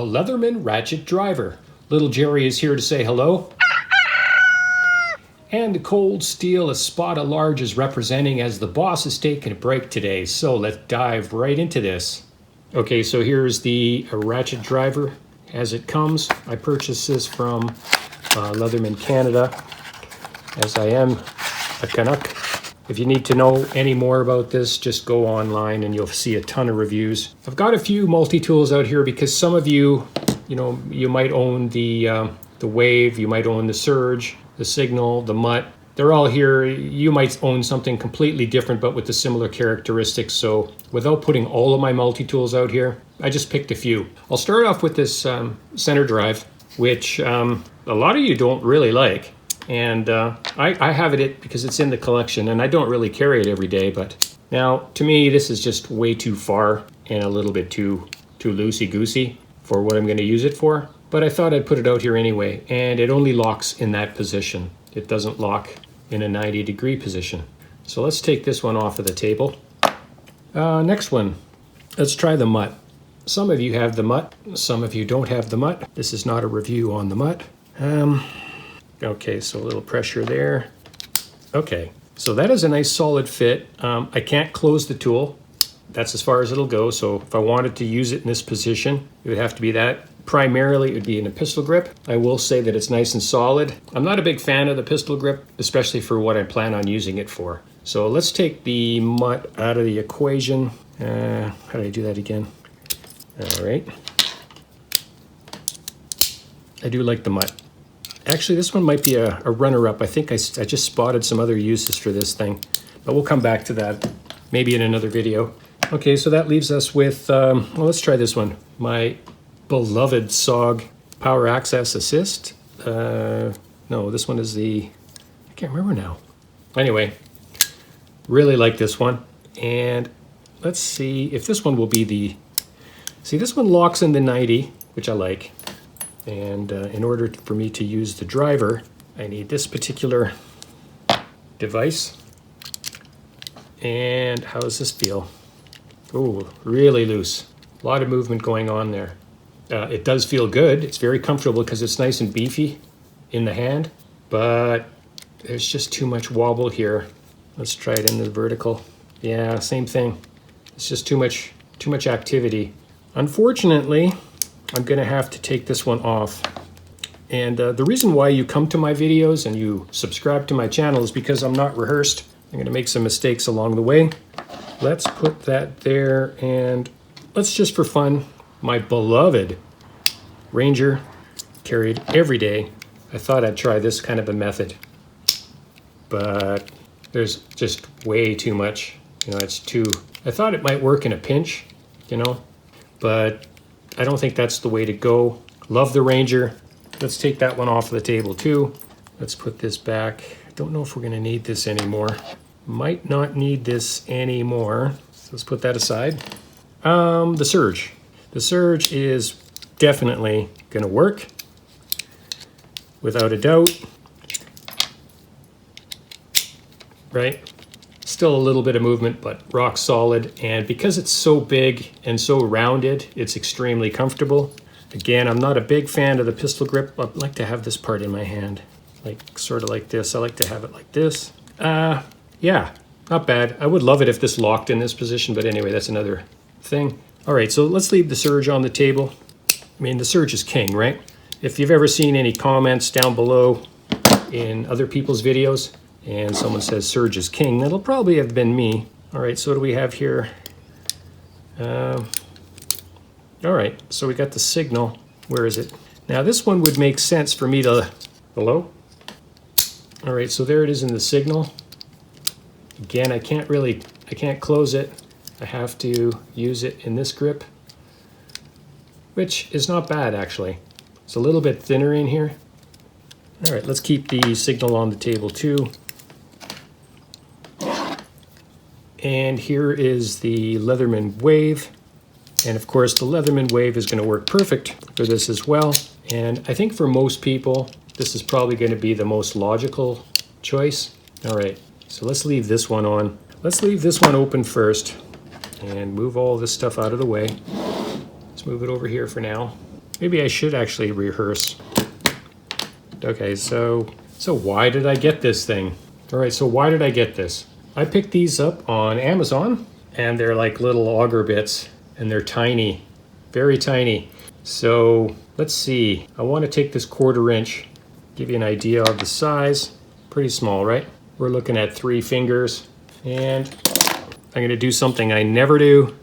Leatherman Ratchet driver. Little Jerry is here to say hello. And the cold steel Espada Large is representing as the boss is taking a break today. So let's dive right into this. Okay, so here's the Ratchet driver as it comes. I purchased this from Leatherman Canada, as I am a Canuck. If you need to know any more about this, just go online and you'll see a ton of reviews. I've got a few multi-tools out here because some of you, you might own the Wave, you might own the Surge, the Signal, the Mutt. They're all here. You might own something completely different but with the similar characteristics. So without putting all of my multi-tools out here, I just picked a few. I'll start off with this center drive, which a lot of you don't really like. And I have it because it's in the collection and I don't really carry it every day, but now to me this is just way too far and a little bit too loosey-goosey for what I'm going to use it for. But I thought I'd put it out here anyway, and it only locks in that position. It doesn't lock in a 90-degree position. So let's take this one off of the table. Next one, let's try the Mutt. Some of you have the Mutt, some of you don't have the Mutt. This is not a review on the Mutt. Okay, so a little pressure there. Okay, so that is a nice solid fit. I can't close the tool. That's as far as it'll go. So if I wanted to use it in this position, it would have to be that. Primarily, it would be in a pistol grip. I will say that it's nice and solid. I'm not a big fan of the pistol grip, especially for what I plan on using it for. So let's take the Mutt out of the equation. How do I do that again? All right. I do like the Mutt. Actually, this one might be a runner-up. I think I just spotted some other uses for this thing, but we'll come back to that maybe in another video. Okay, so that leaves us with, well, let's try this one. My beloved SOG Power Access Assist. No, this one is I can't remember now. Anyway, really like this one. And let's see if this one will be see, this one locks in the 90, which I like. And in order for me to use the driver, I need this particular device. And how does this feel? Oh, really loose. A lot of movement going on there. It does feel good. It's very comfortable because it's nice and beefy in the hand, but there's just too much wobble here. Let's try it in the vertical. Yeah, same thing. It's just too much activity. Unfortunately, I'm going to have to take this one off. And the reason why you come to my videos and you subscribe to my channel is because I'm not rehearsed. I'm going to make some mistakes along the way. Let's put that there, and let's just for fun, my beloved Ranger, carried every day. I thought I'd try this kind of a method, but there's just way too much. It's too, I thought it might work in a pinch, but I don't think that's the way to go. Love the Ranger. Let's take that one off the table too. Let's put this back. I don't know if we're gonna need this anymore. Might not need this anymore. So let's put that aside. The Surge. The Surge is definitely gonna work, without a doubt. Right? Still a little bit of movement, but rock solid. And because it's so big and so rounded, it's extremely comfortable. Again, I'm not a big fan of the pistol grip. I'd like to have this part in my hand, like sort of like this. I like to have it like this. Yeah, not bad. I would love it if this locked in this position, but anyway, that's another thing. All right, so let's leave the Surge on the table. I mean, the Surge is king, right? If you've ever seen any comments down below in other people's videos, and someone says Surge is king, that'll probably have been me. All right, so what do we have here? All right, so we got the Signal. Where is it? Now this one would make sense for me to, hello? All right, so there it is in the Signal. Again, I can't close it. I have to use it in this grip, which is not bad actually. It's a little bit thinner in here. All right, let's keep the Signal on the table too. And here is the Leatherman Wave. And of course, the Leatherman Wave is going to work perfect for this as well. And I think for most people, this is probably going to be the most logical choice. All right, so let's leave this one on. Let's leave this one open first and move all this stuff out of the way. Let's move it over here for now. Maybe I should actually rehearse. Okay, so why did I get this thing? All right, so why did I get this? I picked these up on Amazon, and they're like little auger bits, and they're tiny, very tiny. So let's see, I want to take this 1/4 inch, give you an idea of the size. Pretty small, right? We're looking at 3 fingers, and I'm going to do something I never do.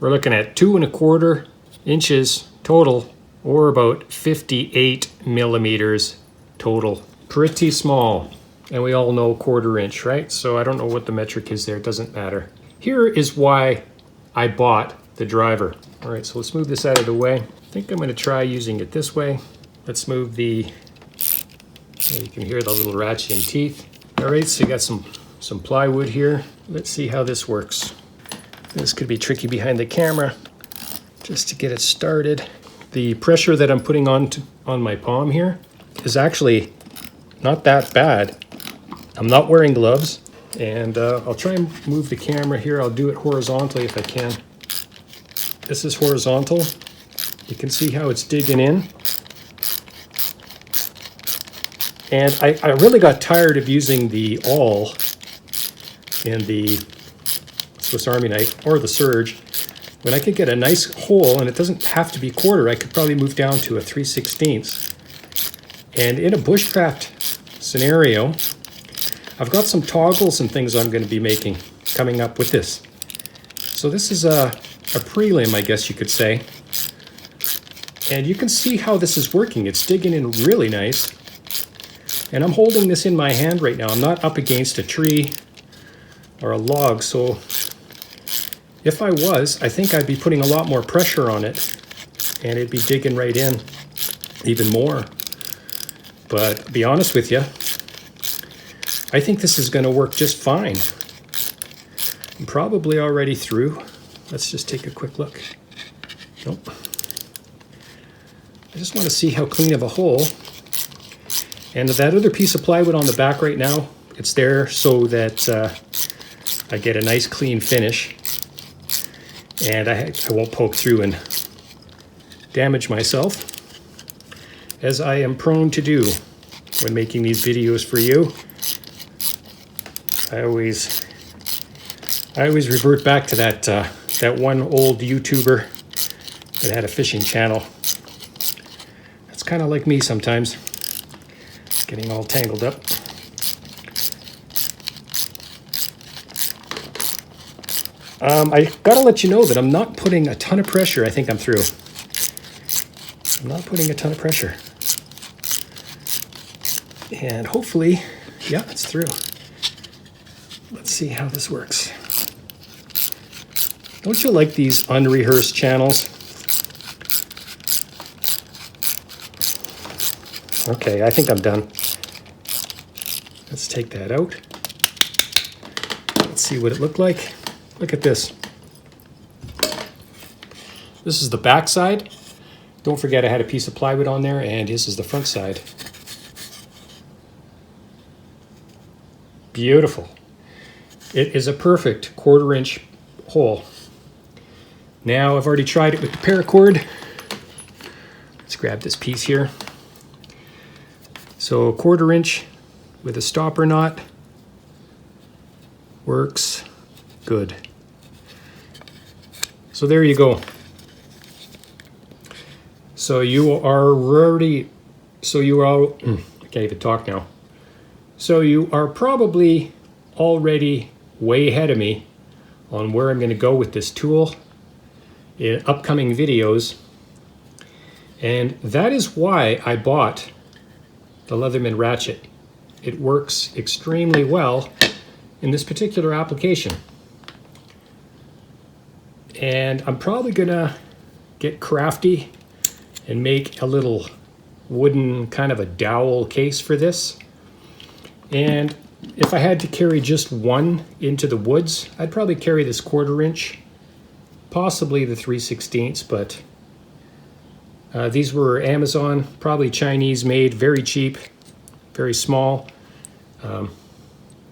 We're looking at 2 1/4 inches total, or about 58 millimeters total. Pretty small. And we all know 1/4 inch, right? So I don't know what the metric is there, it doesn't matter. Here is why I bought the driver. All right, so let's move this out of the way. I think I'm going to try using it this way. Let's move the, you can hear the little ratcheting teeth. All right, so you got some plywood here. Let's see how this works. This could be tricky behind the camera, just to get it started. The pressure that I'm putting on my palm here is actually not that bad. I'm not wearing gloves, and I'll try and move the camera here. I'll do it horizontally if I can. This is horizontal. You can see how it's digging in. And I really got tired of using the awl and the Swiss Army knife or the Surge. When I could get a nice hole, and it doesn't have to be 1/4, I could probably move down to a 3/16. And in a bushcraft scenario, I've got some toggles and things I'm going to be making coming up with this. So this is a prelim, I guess you could say. And you can see how this is working. It's digging in really nice. And I'm holding this in my hand right now. I'm not up against a tree or a log, so if I was, I think I'd be putting a lot more pressure on it, and it'd be digging right in even more. But to be honest with you, I think this is going to work just fine. I'm probably already through. Let's just take a quick look. Nope. I just want to see how clean of a hole. And that other piece of plywood on the back right now, it's there so that I get a nice clean finish. And I won't poke through and damage myself, as I am prone to do when making these videos for you. I always revert back to that one old YouTuber that had a fishing channel. That's kind of like me sometimes, getting all tangled up. I gotta let you know that I'm not putting a ton of pressure. I think I'm through. I'm not putting a ton of pressure. And hopefully, yeah, it's through. Let's see how this works. Don't you like these unrehearsed channels? Okay, I think I'm done. Let's take that out. Let's see what it looked like. Look at this. This is the back side. Don't forget I had a piece of plywood on there, and this is the front side. Beautiful. It is a perfect 1/4 inch hole. Now I've already tried it with the paracord. Let's grab this piece here. So 1/4 inch with a stopper knot works good. So there you go. So you are already, I can't even talk now. So you are probably already way ahead of me on where I'm going to go with this tool in upcoming videos. And that is why I bought the Leatherman Ratchet. It works extremely well in this particular application. And I'm probably gonna get crafty and make a little wooden kind of a dowel case for this. And if I had to carry just one into the woods, I'd probably carry this 1/4 inch, possibly the 3/16, but these were Amazon, probably Chinese made, very cheap, very small,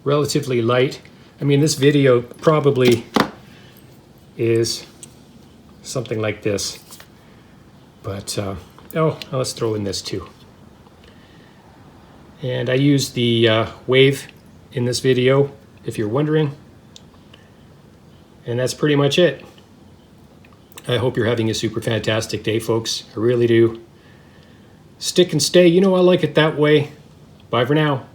relatively light. I mean, this video probably is something like this, but Oh, let's throw in this too. And I used the wave in this video, if you're wondering. And that's pretty much it. I hope you're having a super fantastic day, folks. I really do. Stick and stay. You know I like it that way. Bye for now.